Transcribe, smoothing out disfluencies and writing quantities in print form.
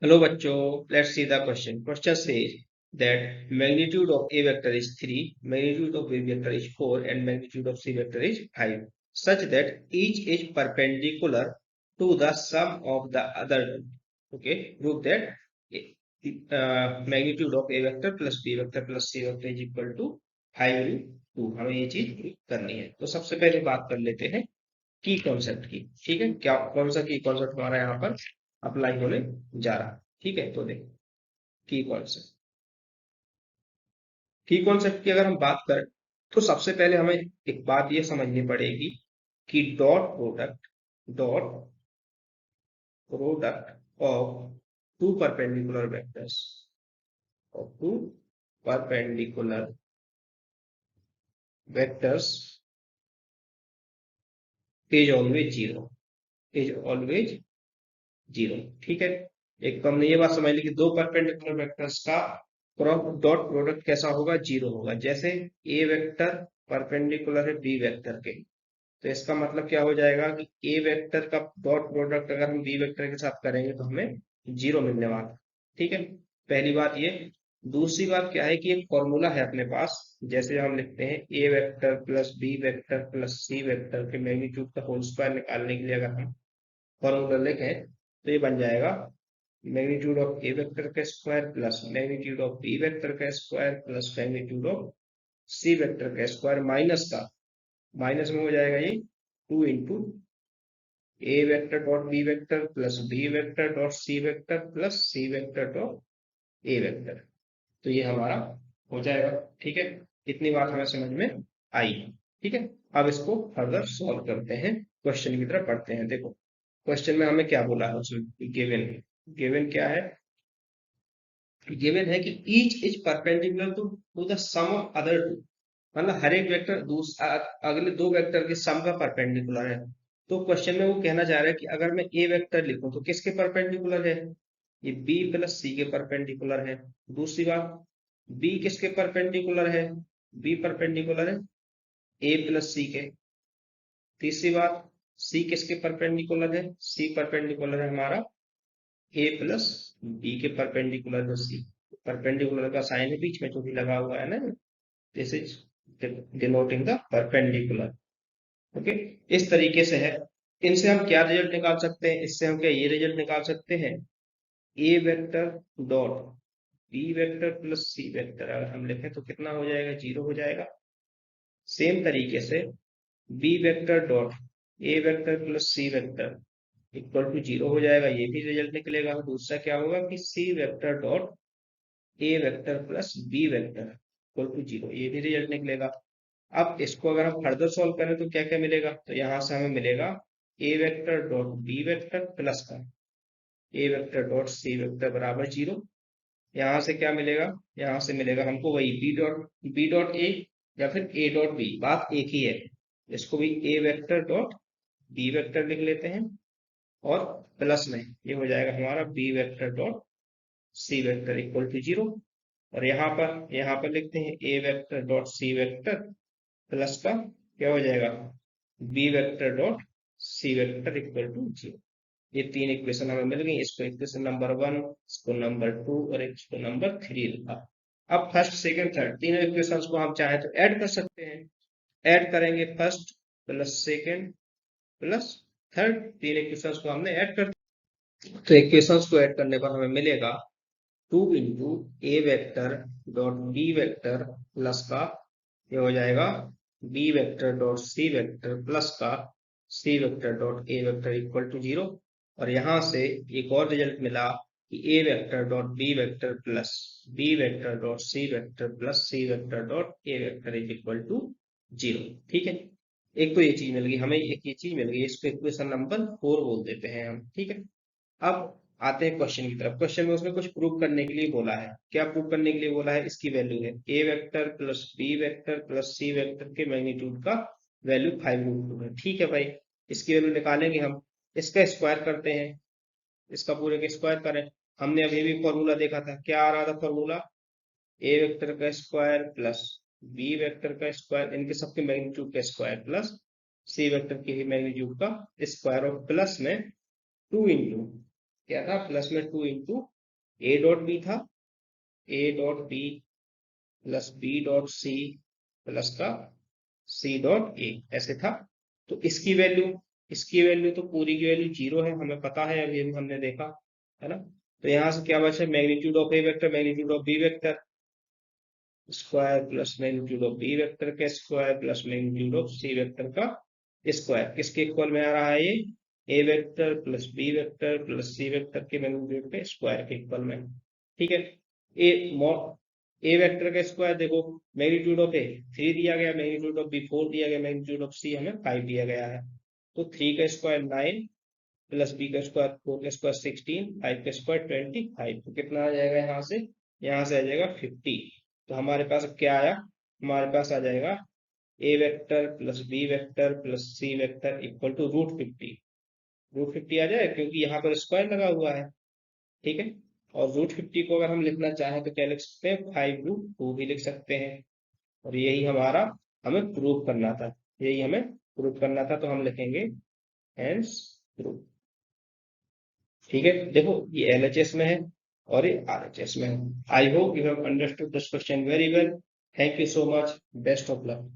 Hello bachcho, let's see the question. Question says that magnitude of A vector is 3, magnitude of B vector is 4 and magnitude of C vector is 5 such that each is perpendicular to the sum of the other. Okay, prove that magnitude of A vector plus B vector plus C vector is equal to 5 into 2. हमें ये चीज करनी है। तो सबसे पहले बात कर लेते हैं की कॉन्सेप्ट की। ठीक है, क्या कौन सा की कॉन्सेप्ट हमारा यहाँ पर अप्लाई होने जा रहा है। ठीक है, तो देखो की कॉन्सेप्ट की अगर हम बात करें तो सबसे पहले हमें एक बात ये समझनी पड़ेगी कि dot product of two perpendicular vectors of two perpendicular vectors is always zero. ठीक है, एक तो हमने ये बात समझ ली कि दो परपेंडिकुलर वेक्टर्स का डॉट प्रोडक्ट कैसा होगा, जीरो होगा। जैसे ए वेक्टर परपेंडिकुलर है बी वेक्टर के, तो इसका मतलब क्या हो जाएगा कि ए वेक्टर का डॉट प्रोडक्ट अगर हम बी वेक्टर के साथ करेंगे तो हमें जीरो मिलने वाला। ठीक है, पहली बात ये। दूसरी बात क्या है कि एक फॉर्मूला है अपने पास, जैसे हम लिखते हैं A vector plus B vector plus C vector के मैग्नीट्यूड का होल स्क्वायर निकालने के लिए अगर हम फॉर्मूला लिखें तो ये बन जाएगा मैग्नीट्यूड ऑफ ए वेक्टर का square plus magnitude of B vector का square plus magnitude of C vector का स्क्वायर माइनस में हो जाएगा ये 2 into A vector dot B vector plus B vector dot C vector plus C vector dot A vector. तो ये हमारा हो जाएगा। ठीक है, इतनी बात हमें समझ में आई। ठीक है, अब इसको फर्दर सॉल्व करते हैं, क्वेश्चन की तरफ पढ़ते हैं। देखो क्वेश्चन में हमें क्या बोला है, उसमें गिवन क्या है, गिवन है कि each is perpendicular to the sum of other two. मतलब हर एक वेक्टर अगले दो वेक्टर के सम का परपेंडिकुलर है। तो क्वेश्चन में वो कहना चाह रहा है कि अगर मैं ए वेक्टर लिखूं तो किसके परपेंडिकुलर है, ये बी प्लस सी के परपेंडिकुलर है। दूसरी बात, बी किसके परपेंडिकुलर है, बी परपेंडिकुलर है ए प्लस सी के। तीसरी बात, सी किसके परपेंडिकुलर है, सी परपेंडिकुलर है हमारा ए प्लस बी के परपेंडिकुलर है सी। परपेंडिकुलर का साइन है बीच में जो भी लगा हुआ है ना, this is denoting the perpendicular. Okay, इस तरीके से है। इनसे हम क्या रिजल्ट निकाल सकते हैं, इससे हम क्या ये रिजल्ट निकाल सकते हैं, A vector dot B vector plus C vector अगर हम लिखें तो कितना हो जाएगा, जीरो हो जाएगा। सेम तरीके से B vector dot A vector plus C vector equal to zero हो जाएगा, ये भी रिजल्ट निकलेगा। दूसरा क्या होगा कि C vector dot A vector plus B vector equal to zero, ये भी रिजल्ट निकलेगा। अब इसको अगर हम फर्दर सॉल्व करें तो क्या क्या मिलेगा, तो यहां से हमें मिलेगा A vector dot B vector plus का A vector dot C vector बराबर जीरो। यहाँ से क्या मिलेगा, यहाँ से मिलेगा हमको वही बी डॉट ए या फिर ए डॉट बी, बात एक ही है। इसको भी ए वेक्टर डॉट बी वेक्टर लिख लेते हैं और प्लस में ये हो जाएगा हमारा B vector dot C vector equal to zero. और यहाँ पर लिखते हैं A vector dot C vector plus का क्या हो जाएगा B vector dot C vector equal to zero. ये तीन इक्वेशन हमें मिल गई। इसको इक्वेशन नंबर 1, इसको नंबर 2 और इसको नंबर 3 लिखा। अब फर्स्ट सेकंड थर्ड तीनों इक्वेशंस को हम चाहे तो ऐड कर सकते हैं। ऐड करेंगे first plus second plus third, तीन इक्वेशंस को हमने ऐड कर, तो इक्वेशंस को ऐड करने पर हमें मिलेगा 2 into A vector dot B vector plus का ये हो जाएगा B vector dot C vector plus का C vector dot A vector equal to zero. और यहां से एक और रिजल्ट मिला कि A vector dot B vector plus B vector dot C vector plus C vector dot A vector is equal to zero. ठीक है, एक तो ये चीज मिल गई हमें, एक ये चीज मिल गई, इसको इक्वेशन नंबर 4 बोल देते हैं हम। ठीक है, अब आते हैं क्वेश्चन की तरफ। क्वेश्चन में उसने कुछ प्रूव करने के लिए बोला है। क्या प्रूव करने के लिए बोला है, इसकी वैल्यू है A vector plus B vector plus C vector के मैग्नीट्यूड का वैल्यू 5√2 है। ठीक है भाई, इसकी वैल्यू निकालेंगे हम, इसका स्क्वायर करते हैं, इसका पूरे का स्क्वायर करें। हमने अभी भी फॉर्मूला देखा था, क्या आ रहा था फॉर्मूला, ए वेक्टर का स्क्वायर प्लस बी वेक्टर का स्क्वायर, इनके सबके मैग्नीट्यूड का स्क्वायर प्लस सी वेक्टर के मैग्नीट्यूड का स्क्वायर, और प्लस में 2 इंटू क्या था, प्लस में 2 इंटू ए डॉट बी था, A dot B plus B dot C plus का सी डॉट ए, ऐसे था। तो इसकी वैल्यू तो पूरी की वैल्यू 0 है, हमें पता है, अभी अभी हमने देखा है ना। तो यहाँ से क्या बचा, magnitude of A vector magnitude of B vector square plus magnitude of B vector का square plus magnitude of C vector का स्क्वायर, किसके इक्वल में आ रहा है, ये A vector plus B vector plus C vector के मैग्नीट्यूड के स्क्वायर के इक्वल में। ठीक है, ए ए वेक्टर का स्क्वायर देखो, मैग्नीट्यूड ऑफ ए 3 दिया गया, मैग्नीट्यूड ऑफ बी 4 दिया गया, मैग्नीट्यूड ऑफ सी हमें 5 दिया गया है। तो 3 का स्क्वायर 9 प्लस बी का स्क्वायर 4 का स्क्वायर 16, 5 का स्क्वायर 25, तो कितना आ जाएगा यहाँ से आ जाएगा 50। तो हमारे पास क्या आया, हमारे पास आ जाएगा A vector plus B vector plus C vector equal to root fifty आ जाए, क्योंकि यहाँ पर स्क्वायर लगा हुआ है। ठीक है, और रूट 50 को अगर हम लिखना चाहें तो क्या लिख सकते हैं, 5√2 भी लिख सकते हैं। और यही हमें प्रूव करना था, तो हम लिखेंगे हेंस प्रूव। ठीक है, देखो ये एलएचएस में है और ये आरएचएस में है। I hope you have understood this question very well. Thank you so much, best of luck.